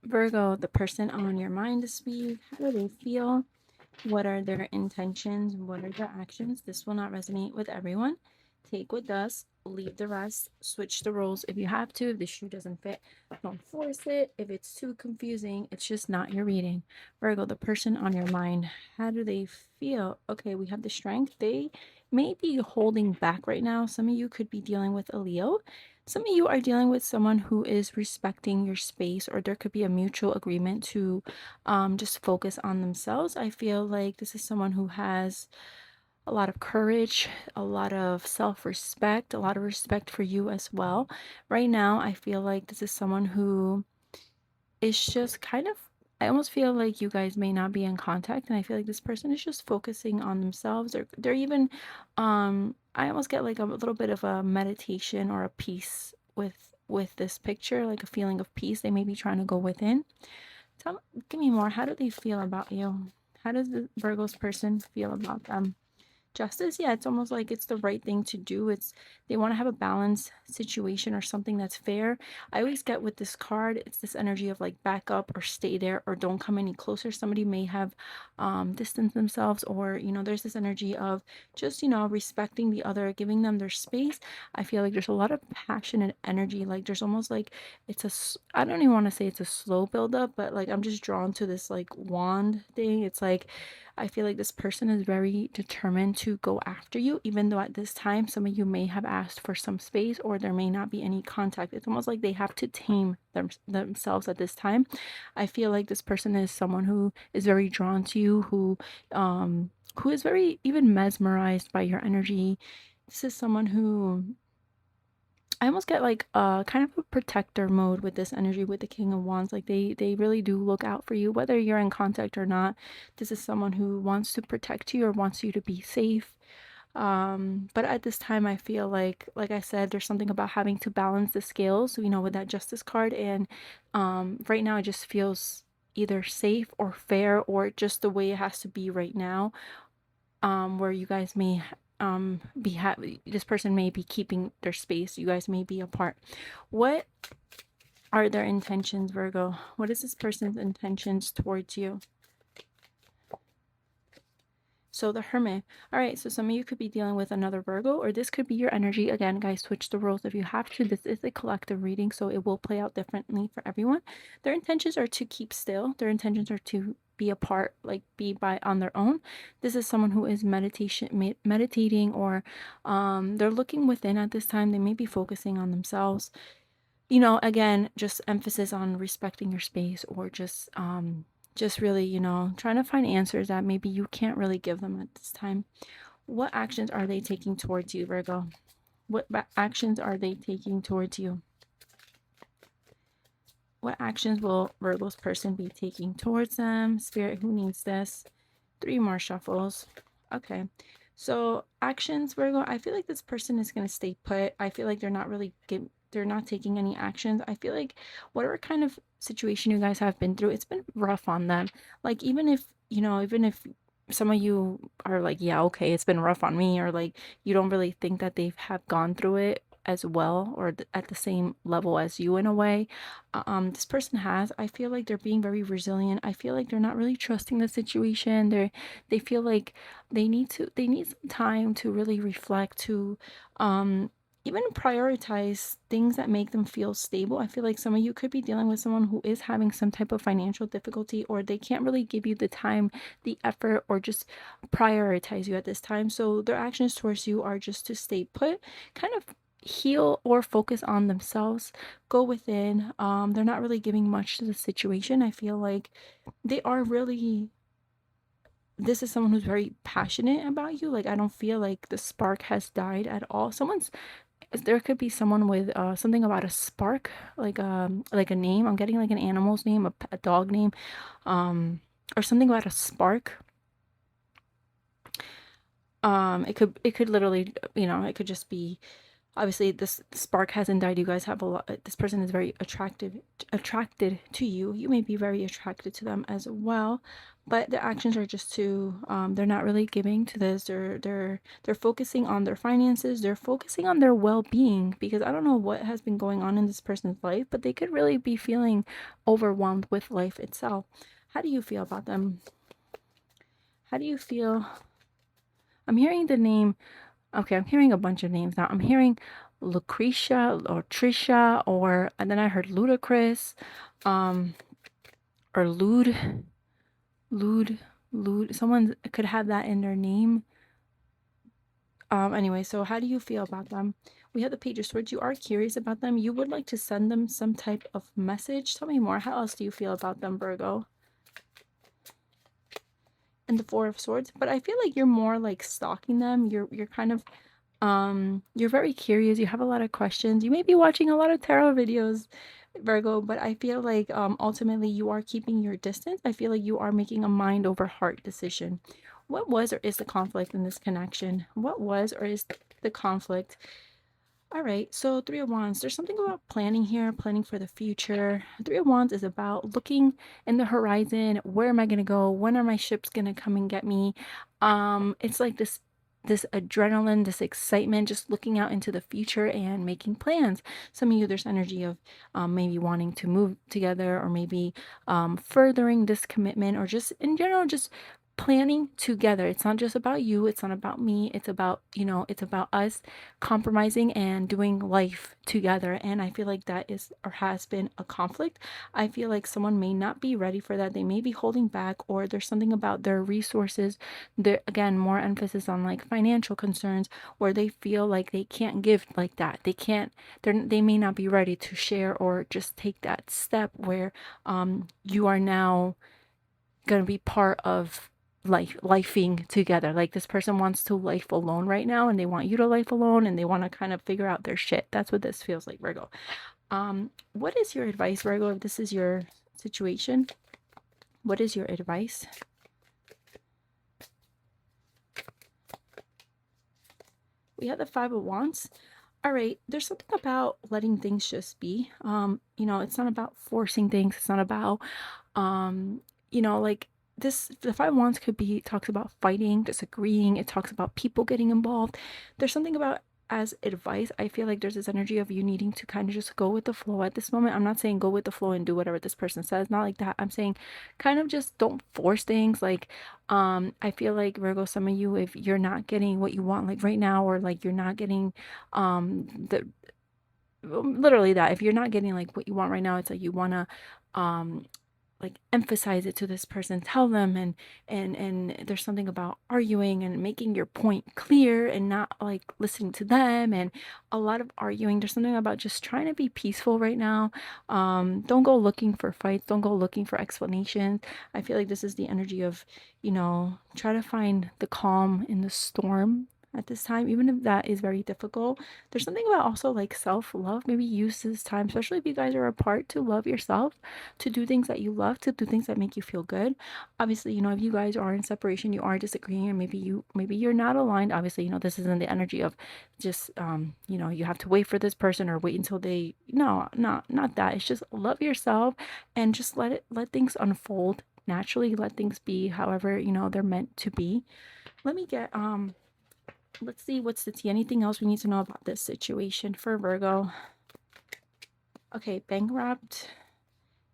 Virgo, the person on your mind this week, how do they feel? What are their intentions? What are their actions? This will not resonate with everyone. Take what does, leave the rest, switch the roles if you have to. If the shoe doesn't fit, don't force it. If it's too confusing, it's just not your reading. Virgo, the person on your mind, how do they feel? Okay, we have the strength. They may be holding back right now. Some of you could be dealing with a Leo. Some of you are dealing with someone who is respecting your space, or there could be a mutual agreement to just focus on themselves. I feel like this is someone who has a lot of courage, a lot of self-respect, a lot of respect for you as well. Right now, I feel like this is someone who is just kind of, I almost feel like you guys may not be in contact, and I feel like this person is just focusing on themselves. They're even I almost get like a little bit of a meditation or a peace with this picture, like a feeling of peace. They may be trying to go within. Give me more. How do they feel about you? How does the Virgo's person feel about them? Justice, yeah, it's almost like it's the right thing to do. It's they want to have a balanced situation or something that's fair. I always get with this card, it's this energy of like back up or stay there or don't come any closer. Somebody may have distanced themselves, or there's this energy of just respecting the other, giving them their space. I feel like there's a lot of passionate energy. Like there's almost like I don't even want to say it's a slow build up, but like I'm just drawn to this like wand thing. It's like I feel like this person is very determined to go after you, even though at this time some of you may have asked for some space or there may not be any contact. It's almost like they have to tame themselves at this time. I feel like this person is someone who is very drawn to you, who is very even mesmerized by your energy. This is someone who I almost get like kind of a protector mode with this energy with the King of Wands. Like they really do look out for you, whether you're in contact or not. This is someone who wants to protect you or wants you to be safe. But at this time I feel like I said, there's something about having to balance the scales, with that Justice card. And right now it just feels either safe or fair or just the way it has to be right now, where you guys may this person may be keeping their space, you guys may be apart. What are their intentions, Virgo? What is this person's intentions towards you? So the Hermit. All right, so some of you could be dealing with another Virgo, or this could be your energy. Again, guys, switch the roles if you have to. This is a collective reading, so it will play out differently for everyone. Their intentions are to keep still. Their intentions are to be apart, like be by on their own. This is someone who is meditating, or they're looking within at this time. They may be focusing on themselves. Again, just emphasis on respecting your space, or just really, trying to find answers that maybe you can't really give them at this time. What actions are they taking towards you, Virgo? What actions are they taking towards you? What actions will Virgo's person be taking towards them? Spirit, who needs this? 3 more shuffles. Okay. So actions, Virgo, I feel like this person is going to stay put. I feel like they're not taking any actions. I feel like whatever kind of situation you guys have been through, it's been rough on them. Like even if some of you are like, yeah, okay, it's been rough on me, or like you don't really think that they have gone through it as well, or at the same level as you in a way. This person has. I feel like they're being very resilient. I feel like they're not really trusting the situation. They feel like they need some time to really reflect, to um even prioritize things that make them feel stable. I feel like some of you could be dealing with someone who is having some type of financial difficulty, or they can't really give you the time, the effort, or just prioritize you at this time. So their actions towards you are just to stay put, kind of heal or focus on themselves, go within. They're not really giving much to the situation. I feel like they are really, this is someone who's very passionate about you. Like I don't feel like the spark has died at all. There could be someone with something about a spark, like a name. I'm getting like an animal's name, a dog name, um or something about a spark. It could literally, it could just be obviously this spark hasn't died. You guys have a lot. This person is very attracted to you. You may be very attracted to them as well, but the actions are just too. They're not really giving to this. They're focusing on their finances. They're focusing on their well-being, because I don't know what has been going on in this person's life, but they could really be feeling overwhelmed with life itself. How do you feel about them? How do you feel? I'm hearing the name. Okay, I'm hearing a bunch of names now. I'm hearing Lucretia or Trisha, or and then I heard Ludacris, um, or Lude, Lude. Someone could have that in their name. Anyway, so how do you feel about them? We have the Page of Swords. You are curious about them. You would like to send them some type of message. Tell me more. How else do you feel about them, Virgo? And the Four of Swords. But I feel like you're more like stalking them. You're kind of you're very curious. You have a lot of questions. You may be watching a lot of tarot videos, Virgo, but I feel like ultimately you are keeping your distance. I feel like you are making a mind over heart decision. What was or is the conflict in this connection? What was or is the conflict? All right, so Three of Wands, there's something about planning here, planning for the future. Three of Wands is about looking in the horizon. Where am I going to go? When are my ships going to come and get me? It's like this adrenaline, this excitement, just looking out into the future and making plans. Some of you, there's energy of maybe wanting to move together, or maybe furthering this commitment, or just in general, just planning together. It's not just about you, it's not about me, it's about, it's about us compromising and doing life together. And I feel like that is or has been a conflict. I feel like someone may not be ready for that. They may be holding back, or there's something about their resources. There again, more emphasis on like financial concerns, where they feel like they can't give like that. They can't, they may not be ready to share or just take that step where you are now going to be part of lifing together. Like this person wants to life alone right now, and they want you to life alone, and they want to kind of figure out their shit. That's what this feels like, Virgo. What is your advice, Virgo, if this is your situation? What is your advice? We have the Five of Wands. All right, there's something about letting things just be. It's not about forcing things. It's not about like this. The Five of Wands could be, talks about fighting, disagreeing. It talks about people getting involved. There's something about, as advice, I feel like there's this energy of you needing to kind of just go with the flow at this moment. I'm not saying go with the flow and do whatever this person says, not like that. I'm saying kind of just don't force things. Like I feel like, Virgo, some of you, if you're not getting what you want like right now, or like you're not getting the literally that, if you're not getting like what you want right now, it's like you want to like emphasize it to this person, tell them, and there's something about arguing and making your point clear and not like listening to them, and a lot of arguing. There's something about just trying to be peaceful right now. Don't go looking for fights, don't go looking for explanations. I feel like this is the energy of, try to find the calm in the storm at this time, even if that is very difficult. There's something about also like self-love. Maybe use this time, especially if you guys are apart, to love yourself, to do things that you love, to do things that make you feel good. Obviously, if you guys are in separation, you are disagreeing, and maybe you're not aligned. Obviously, this isn't the energy of just you have to wait for this person, or wait until they, no, not that. It's just love yourself, and just let things unfold naturally. Let things be however they're meant to be. Let me get let's see, what's the tea? Anything else we need to know about this situation for Virgo? Okay, bankrupt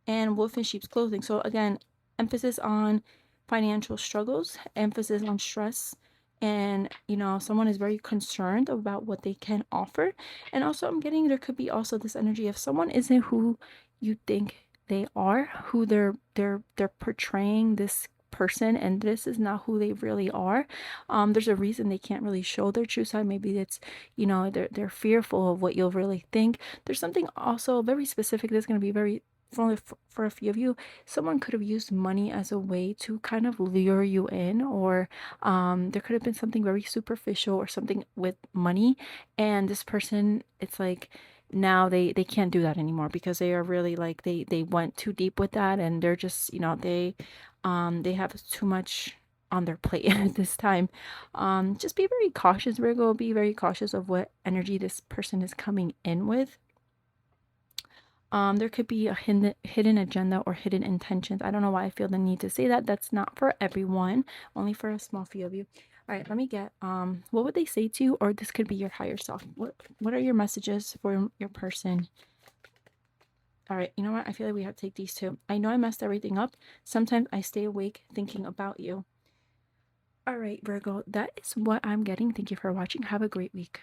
and wolf in sheep's clothing. So again, emphasis on financial struggles, emphasis on stress, and someone is very concerned about what they can offer. And also I'm getting, there could be also this energy of someone isn't who you think they are, who they're portraying this person, and this is not who they really are. There's a reason they can't really show their true side. Maybe it's they're fearful of what you'll really think. There's something also very specific that's going to be very, for a few of you, someone could have used money as a way to kind of lure you in, or there could have been something very superficial or something with money, and this person, it's like now they can't do that anymore, because they are really like they went too deep with that, and they're just they have too much on their plate at this time. Just be very cautious, Virgo. Be very cautious of what energy this person is coming in with. There could be a hidden agenda or hidden intentions. I don't know why I feel the need to say that. That's not for everyone, only for a small few of you. All right, let me get what would they say to you, or this could be your higher self. What are your messages for your person? All right, you know what? I feel like we have to take these two. I know I messed everything up. Sometimes I stay awake thinking about you. All right, Virgo, that is what I'm getting. Thank you for watching. Have a great week.